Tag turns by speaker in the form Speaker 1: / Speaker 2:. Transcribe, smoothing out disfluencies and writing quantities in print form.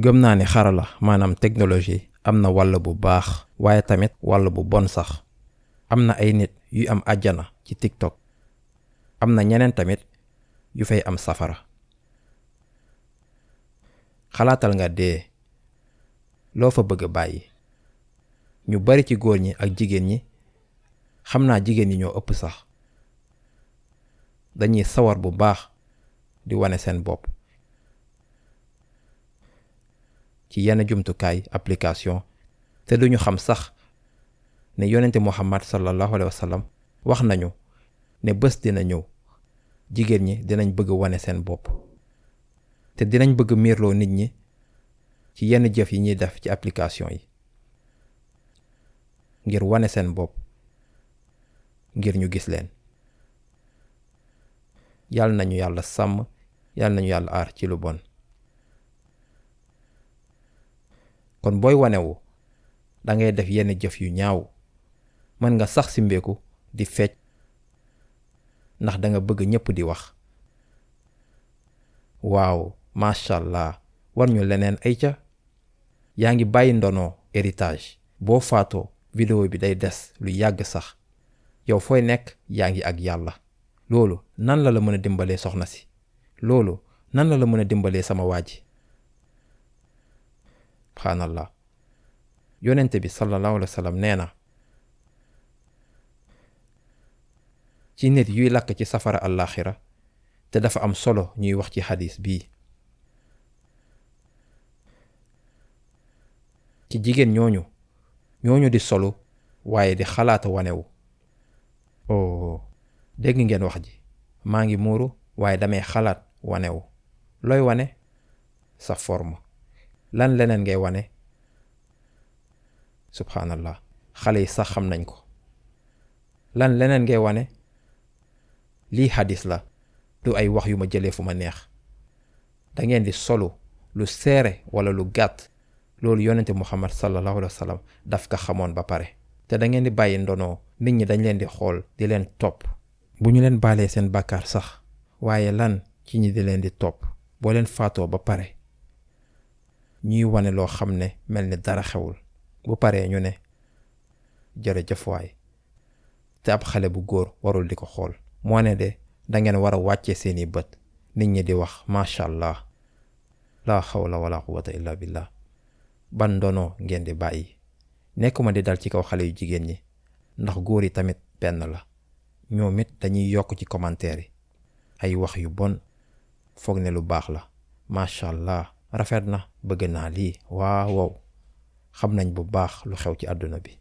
Speaker 1: gëm naa ni xarala maanaam technologie am na wàll bu baax waaye tamit wàll bu bon sax. am na ay nit yu am àjjana ci TikTok. am na ñeneen tamit yu fay am safara. xalaatal nga dee loo fa bëgg bàyyi. ñu bari ci góor ñi ak jigéen ñi, xam naa jigéen ñi ñoo ëpp sax, dañuy sawar bu baax di wane seen bopp ci yenn jumtukaay application te duñu xam sax ne yonente Muhammad sallallahu alayhi wa sallam wax nañu ne bés dina ñëw jigéen ñi dinañ bëgg wane seen bopp te dinañ bëgg miirloo nit ñi ci yenn jëf yi ñuy def ci application yi ngir wane seen bopp, ngir ñu gis leen. yàlla nañu yàlla sàmm, yàlla nañu yàlla aar ci lu bon. kon booy wanewu da ngay def yenn jëf yu ñaaw, mën nga sax simbeeku di fecc ndax da nga bëgg ñëpp di wax waaw macha allah war ñu leneen ay ca. yaa ngi bàyyi ndono héritage. boo faatoo vidéo bi day des lu yàgg sax. yow fooy nekk yaa ngi ak yàlla. loolu nan la mën a dimbalee soxna si? loolu nan la mën a dimbalee sama waa ji? subhaanallah. yonente bi sallallahu alayhi wa sallam nee na ci nit yuy lakk ci safara àllaaxira te dafa am solo ñuy wax ci xadis bii. ci jigéen ñooñu di solu waaye di xalaata wanewu. oh dégg ngeen wax ji, maa ngi muuru waaye damay xalaat wanewu. looy wane? sa forme. lan leneen ngay wane? subhanallah, xale yi sax xam nañ ko. lan leneen ngay wane? lii xadis la, du ay wax yu ma jëlee fu ma neex. da ngeen di solu lu seere wala lu gàtt. loolu yonente Muhammad sallallahu alayhi wa sallam daf ka xamoon ba pare. te da ngeen di bàyyi ndono nit ñi dañ leen di xool di leen topp. bu ñu leen baalee seen bàkkaar sax, waaye lan ci ñi di leen di topp boo leen faatoo ba pare ñuy wane loo xam ne mel ni dara xewul. bu paree ñu ne jërëjëf waay. te ab xale bu góor warul di ko xool. moo ne de da ngeen war a wàcce seeni bët nit ñi di wax macha allah. laa xawla wala quwwata illa billah. ban ndono ngeen di bàyyi? nekkuma di dal ci kaw xale yu jigéen ñi ndax góor yi tamit benn la. ñoom it dañuy yokk ci commentaire yi ay wax yu bon foog ne lu baax la. macha allah rafet na, bëgg naa lii. waaw xam nañ bu baax lu xew ci àdduna bi.